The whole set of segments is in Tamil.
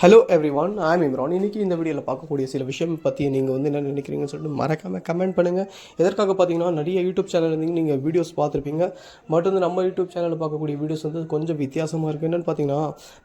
Hello every one, I'm Imran. இன்றைக்கி இந்த வீடியோவில் பார்க்கக்கூடிய சில விஷயம் பற்றி நீங்கள் வந்து என்ன நினைக்கிறீங்கன்னு சொல்லிட்டு மறக்காமல் கமெண்ட் பண்ணுங்கள். எதற்காக பார்த்தீங்கன்னா, நிறைய யூடியூப் சேனல் இருந்தீங்க நீங்கள் வீடியோஸ் பார்த்துருப்பீங்க. பட் வந்து நம்ம யூடியூப் சேனலில் பார்க்கக்கூடிய வீடியோஸ் வந்து கொஞ்சம் வித்தியாசமாக இருக்குது. என்னென்னு பார்த்தீங்கன்னா,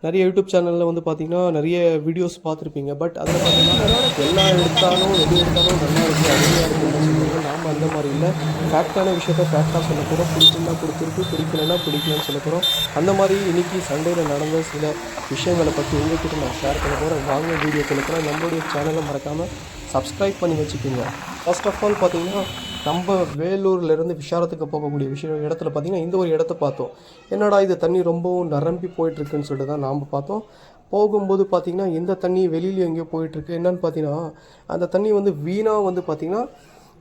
நிறைய யூடியூப் சேனலில் வந்து பார்த்தீங்கன்னா நிறைய வீடியோஸ் பார்த்துருப்பீங்க. பட் அதில் பார்த்தீங்கன்னா எல்லாம் எடுத்தாலும் எது எடுத்தாலும் நல்லா இருக்குது, அருமையாக இருக்குன்னு சொல்லுவாங்க. நாம் அந்த மாதிரி இல்லை. ஃபேக்டான விஷயத்த ஃபேக்டாக சொல்ல போகிறோம். பிடிச்சிருந்தா பிடிச்சிருக்கு, பிடிக்கலன்னா பிடிக்கலன்னு சொல்ல போகிறோம். அந்த மாதிரி இன்றைக்கி சண்டேயில் நடந்த சில விஷயங்களை பற்றி உங்கள்கிட்ட நான் ஷேர் பண்ண போகிறேன். வாங்க வீடியோ கொடுக்குறேன். நம்மளுடைய சேனலை மறக்காமல் சப்ஸ்கிரைப் பண்ணி வச்சுக்கோங்க. ஃபர்ஸ்ட் ஆஃப் ஆல் பார்த்தீங்கன்னா, நம்ம வேலூர்லேருந்து விஷாரத்துக்கு போகக்கூடிய இடத்துல பார்த்திங்கன்னா இந்த ஒரு இடத்த பார்த்தோம். என்னடா இது தண்ணி ரொம்பவும் நிரம்பி போயிட்டுருக்குன்னு சொல்லிட்டு தான் நாம் பார்த்தோம். போகும்போது பார்த்திங்கன்னா இந்த தண்ணி வெளியில் எங்கேயோ போயிட்டுருக்கு. என்னென்னு பார்த்தீங்கன்னா, அந்த தண்ணி வந்து வீணாக வந்து பார்த்திங்கன்னா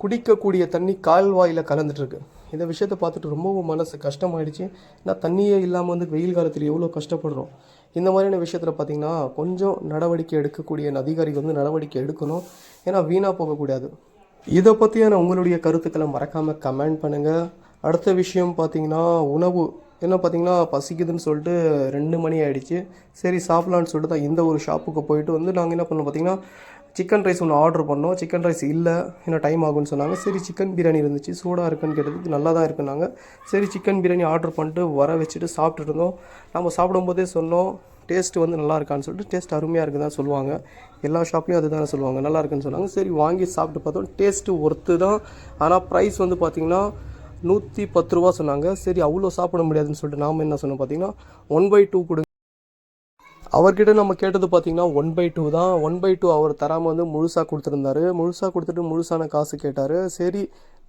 குடிக்கக்கூடிய தண்ணி கால்வாயில் கலந்துட்டுருக்கு. இந்த விஷயத்தை பார்த்துட்டு ரொம்பவும் மனசு கஷ்டமாயிடுச்சு. ஏன்னா தண்ணியே இல்லாமல் வந்து வெயில் காலத்தில் எவ்வளோ கஷ்டப்படுறோம். இந்த மாதிரியான விஷயத்தில் பார்த்திங்கன்னா கொஞ்சம் நடவடிக்கை எடுக்கக்கூடிய அதிகாரிகள் வந்து நடவடிக்கை எடுக்கணும். ஏன்னா வீணாக போகக்கூடாது. இதை பற்றியான உங்களுடைய கருத்துக்களை மறக்காமல் கமெண்ட் பண்ணுங்கள். அடுத்த விஷயம் பார்த்திங்கன்னா உணவு. என்ன பார்த்திங்கன்னா பசிக்குதுன்னு சொல்லிட்டு 2 மணி ஆகிடுச்சு. சரி சாப்பிட்லான்னு சொல்லிட்டு தான் இந்த ஒரு ஷாப்புக்கு போயிட்டு வந்து நாங்கள் என்ன பண்ணோம் பார்த்திங்கன்னா, சிக்கன் ரைஸ் ஒன்று ஆர்டர் பண்ணோம். சிக்கன் ரைஸ் இல்லை, ஏன்னா டைம் ஆகும்னு சொன்னாங்க. சரி சிக்கன் பிரியாணி இருந்துச்சு, சூடாக இருக்குன்னு கேட்டதுக்கு நல்லா தான் இருக்குன்னாங்க. சரி சிக்கன் பிரியாணி ஆர்டர் பண்ணிட்டு வர வச்சுட்டு சாப்பிட்டுட்டு இருந்தோம். நம்ம சாப்பிடும்போதே சொன்னோம் டேஸ்ட்டு வந்து நல்லா இருக்கான்னு சொல்லிட்டு. டேஸ்ட் அருமையாக இருக்குது தான் சொல்லுவாங்க, எல்லா ஷாப்லேயும் அது தானே சொல்லுவாங்க, நல்லா இருக்குன்னு சொன்னாங்க. சரி வாங்கி சாப்பிட்டு பார்த்தோம். டேஸ்ட்டு ஒர்த்து தான். ஆனால் ப்ரைஸ் வந்து பார்த்திங்கன்னா 110 ரூபா சொன்னாங்க. சரி அவ்வளோ சாப்பிட முடியாதுன்னு சொல்லிட்டு நாம் என்ன சொன்னோம் பார்த்திங்கன்னா 1/2 கொடுங்க. அவர்கிட்ட நம்ம கேட்டது பார்த்திங்கன்னா 1/2 தான். 1/2 அவர் தராமல் வந்து முழுசாக கொடுத்துருந்தாரு. முழுசாக கொடுத்துட்டு முழுசான காசு கேட்டார். சரி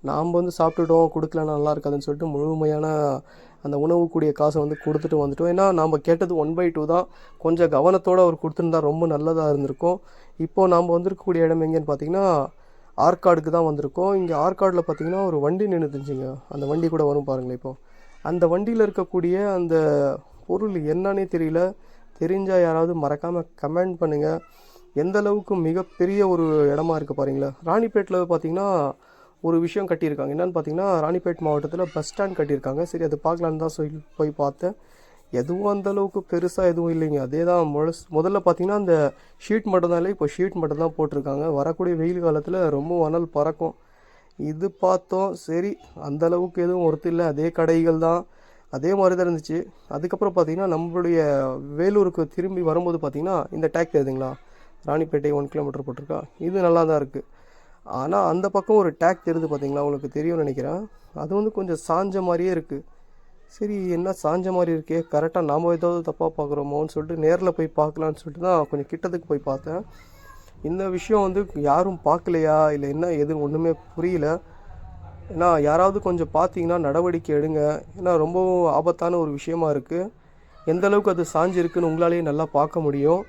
நாம் வந்து சாப்பிட்டுட்டோம், கொடுக்கலன்னா நல்லா இருக்காதுன்னு சொல்லிட்டு முழுமையான அந்த உணவுக்கூடிய காசை வந்து கொடுத்துட்டு வந்துட்டோம். ஏன்னா நாம் கேட்டது 1/2 தான். கொஞ்சம் கவனத்தோடு அவர் கொடுத்துருந்தா ரொம்ப நல்லதாக இருந்திருக்கும். இப்போது நாம் வந்திருக்கக்கூடிய இடம் எங்கேன்னு பார்த்திங்கன்னா ஆற்காடுக்கு தான் வந்திருக்கோம். இங்கே ஆற்காடில் பார்த்திங்கன்னா ஒரு வண்டி நின்றுச்சுங்க. அந்த வண்டி கூட வரும் பாருங்களேன். இப்போது அந்த வண்டியில் இருக்கக்கூடிய அந்த பொருள் என்னன்னே தெரியல. தெரிஞ்சால் யாராவது மறக்காமல் கமெண்ட் பண்ணுங்கள். எந்த அளவுக்கு மிகப்பெரிய ஒரு இடமா இருக்குது பாருங்களேன். ராணிப்பேட்டில் பார்த்திங்கன்னா ஒரு விஷயம் கட்டியிருக்காங்க. என்னென்னு பார்த்திங்கன்னா, ராணிப்பேட் மாவட்டத்தில் பஸ் ஸ்டாண்ட் கட்டியிருக்காங்க. சரி அது பார்க்கலான்னு தான் சொல்லி போய் பார்த்தேன். எதுவும் அந்தளவுக்கு பெருசாக எதுவும் இல்லைங்க. அதே தான் முதல்ல பார்த்திங்கன்னா அந்த ஷீட் மட்டும்தான் இல்லை, இப்போ ஷீட் மட்டும் தான் போட்டிருக்காங்க. வரக்கூடிய வெயில் காலத்தில் ரொம்ப அனல் பறக்கும். இது பார்த்தோம். சரி அந்தளவுக்கு எதுவும் ஒர்த்து இல்லை. அதே கடைகள் தான், அதே மாதிரி தான் இருந்துச்சு. அதுக்கப்புறம் பார்த்திங்கன்னா நம்மளுடைய வேலூருக்கு திரும்பி வரும்போது பார்த்திங்கன்னா இந்த டேக் தெரியுதுங்களா, ராணிப்பேட்டை 1 கிலோமீட்டர் போட்டிருக்கா. இது நல்லா தான் இருக்குது. ஆனால் அந்த பக்கம் ஒரு டேக் தெரியுது பார்த்திங்களா, உங்களுக்கு தெரியும்னு நினைக்கிறேன். அது வந்து கொஞ்சம் சாஞ்ச மாதிரியே இருக்குது. சரி என்ன சாஞ்ச மாதிரி இருக்கே, கரெக்டாக நாம் ஏதாவது தப்பாக பார்க்குறோமோன்னு சொல்லிட்டு நேரில் போய் பார்க்கலான்னு சொல்லிட்டு தான் கொஞ்சம் கிட்டத்துக்கு போய் பார்த்தேன். இந்த விஷயம் வந்து யாரும் பார்க்கலையா இல்லை என்ன எதுன்னு ஒன்றுமே புரியல. ஏன்னா யாராவது கொஞ்சம் பார்த்தீங்கன்னா நடவடிக்கை எடுங்க. ஏன்னா ரொம்பவும் ஆபத்தான ஒரு விஷயமா இருக்குது. எந்த அளவுக்கு அது சாஞ்சிருக்குன்னு உங்களாலேயே நல்லா பார்க்க முடியும்.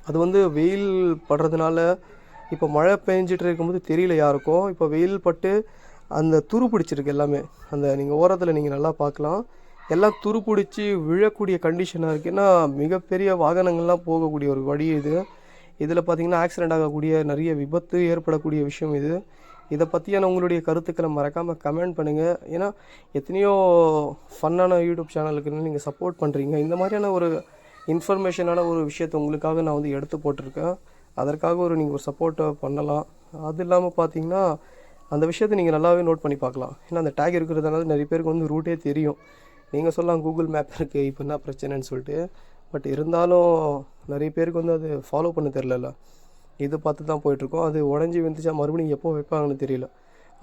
அது வந்து வெயில் படுறதுனால இப்போ மழை பெஞ்சிட்டு இருக்கும்போது தெரியல யாருக்கும். இப்போ வெயில் பட்டு அந்த துரு பிடிச்சிருக்கு எல்லாமே. அந்த நீங்கள் ஓரத்தில் நீங்கள் நல்லா பார்க்கலாம், எல்லாம் துரு பிடிச்சி விழக்கூடிய கண்டிஷனாக இருக்குது. ஏன்னா மிகப்பெரிய வாகனங்கள்லாம் போகக்கூடிய ஒரு வழி இது. இதில் பார்த்திங்கன்னா ஆக்சிடெண்ட் ஆகக்கூடிய நிறைய விபத்து ஏற்படக்கூடிய விஷயம் இது. இதை பற்றியான உங்களுடைய கருத்துக்களை மறக்காமல் கமெண்ட் பண்ணுங்கள். ஏன்னா எத்தனையோ ஃபன்னான யூடியூப் சேனலுக்குன்னு நீங்கள் சப்போர்ட் பண்ணுறீங்க. இந்த மாதிரியான ஒரு இன்ஃபர்மேஷனான ஒரு விஷயத்தை உங்களுக்காக நான் வந்து எடுத்து போட்டிருக்கேன். அதற்காக நீங்கள் ஒரு சப்போர்ட்டை பண்ணலாம். அது இல்லாமல் பார்த்தீங்கன்னா அந்த விஷயத்தை நீங்கள் நல்லாவே நோட் பண்ணி பார்க்கலாம். ஏன்னா அந்த டேக் இருக்கிறதுனால நிறைய பேருக்கு வந்து ரூட்டே தெரியும். நீங்கள் சொல்லலாம் கூகுள் மேப் இருக்குது, இப்போ என்ன பிரச்சனைன்னு சொல்லிட்டு. பட் இருந்தாலும் நிறைய பேருக்கு வந்து அது ஃபாலோ பண்ண தெரில. இது பார்த்து தான் போயிட்டுருக்கோம். அது உடஞ்சி வந்துச்சா மறுபடியும் எப்போ வைப்பாங்கன்னு தெரியல.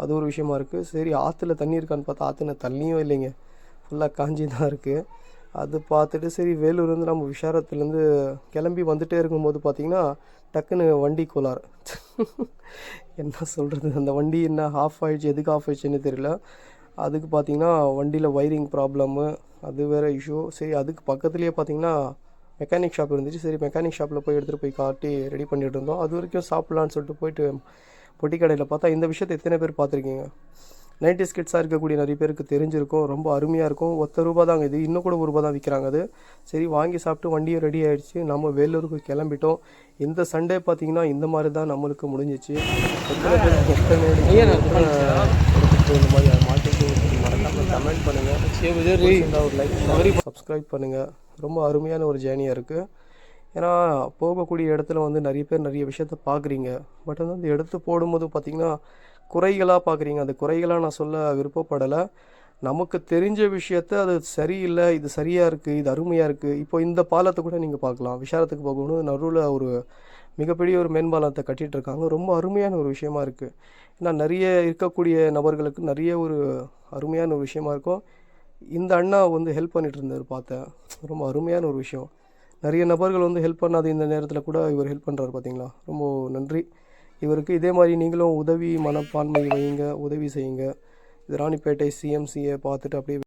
அது ஒரு விஷயமா இருக்குது. சரி ஆற்றுல தண்ணி இருக்கான்னு பார்த்தா ஆற்றுல தண்ணியும் இல்லைங்க, ஃபுல்லாக காஞ்சி தான் இருக்குது. அது பார்த்துட்டு சரி வேலூர்லேருந்து நம்ம விஷாரத்துலேருந்து கிளம்பி வந்துகிட்டே இருக்கும்போது பார்த்திங்கன்னா டக்குன்னு வண்டி கோளாறு. என்ன சொல்கிறது, அந்த வண்டி என்ன ஆஃப் ஆகிடுச்சு, எதுக்கு ஆஃப் ஆகிடுச்சுன்னு தெரியல. அதுக்கு பார்த்திங்கன்னா வண்டியில் ஒயரிங் ப்ராப்ளம்மு, அது வேறு இஷ்யூ. சரி அதுக்கு பக்கத்துலேயே பார்த்திங்கன்னா மெக்கானிக் ஷாப் இருந்துச்சு. சரி மெக்கானிக் ஷாப்பில் போய் எடுத்துகிட்டு போய் காட்டி ரெடி பண்ணிகிட்டு இருந்தோம். அது வரைக்கும் சாப்பிட்லான்னு சொல்லிட்டு போயிட்டு பொட்டி கடையில் பார்த்தா இந்த விஷயத்தை எத்தனை பேர் பார்த்துருக்கீங்க? 90s கிட்ஸாக இருக்கக்கூடிய நிறைய பேருக்கு தெரிஞ்சிருக்கும். ரொம்ப அருமையாக இருக்கும். ₹1 தாங்க இது, இன்னும் கூட ₹1 தான் விற்கிறாங்க அது. சரி வாங்கி சாப்பிட்டு வண்டியும் ரெடி ஆகிடுச்சு. நம்ம வேலூருக்கு கிளம்பிட்டோம். இந்த சண்டே பார்த்திங்கன்னா இந்த மாதிரி தான் நம்மளுக்கு முடிஞ்சிச்சு. எத்தனை பேர் இந்த மாதிரி மாட்டிட்டு மறக்காமல் கமெண்ட் பண்ணுங்கள், ஒரு லைக் சப்ஸ்கிரைப் பண்ணுங்கள். ரொம்ப அருமையான ஒரு ஜேர்னியாக இருக்குது. ஏன்னா போகக்கூடிய இடத்துல வந்து நிறைய பேர் நிறைய விஷயத்த பார்க்குறீங்க. பட் வந்து அந்த எடுத்து போடும்போது பார்த்தீங்கன்னா, குறைகளாக பார்க்குறீங்க. அந்த குறைகளாக நான் சொல்ல விருப்பப்படலை. நமக்கு தெரிஞ்ச விஷயத்த அது சரியில்லை, இது சரியாக இருக்குது, இது அருமையாக இருக்குது. இப்போ இந்த பாலத்தை கூட நீங்கள் பார்க்கலாம். விசாலத்துக்கு போகணும் நடுவில் ஒரு மிகப்பெரிய ஒரு மேம்பாலத்தை கட்டிட்டு இருக்காங்க. ரொம்ப அருமையான ஒரு விஷயமா இருக்குது. ஏன்னா நிறைய இருக்கக்கூடிய நபர்களுக்கு நிறைய ஒரு அருமையான ஒரு விஷயமா இருக்கும். இந்த அண்ணா வந்து ஹெல்ப் பண்ணிட்டு இருந்தார் பார்த்தேன். ரொம்ப அருமையான ஒரு விஷயம். நிறைய நபர்கள் வந்து ஹெல்ப் பண்ணாத இந்த நேரத்தில் கூட இவர் ஹெல்ப் பண்ணுறாரு பார்த்தீங்களா. ரொம்ப நன்றி இவருக்கு. இதே மாதிரி நீங்களும் உதவி மனப்பான்மை வைங்க, உதவி செய்யுங்க. இது ராணிப்பேட்டை சிஎம்சியை பார்த்துட்டு அப்படியே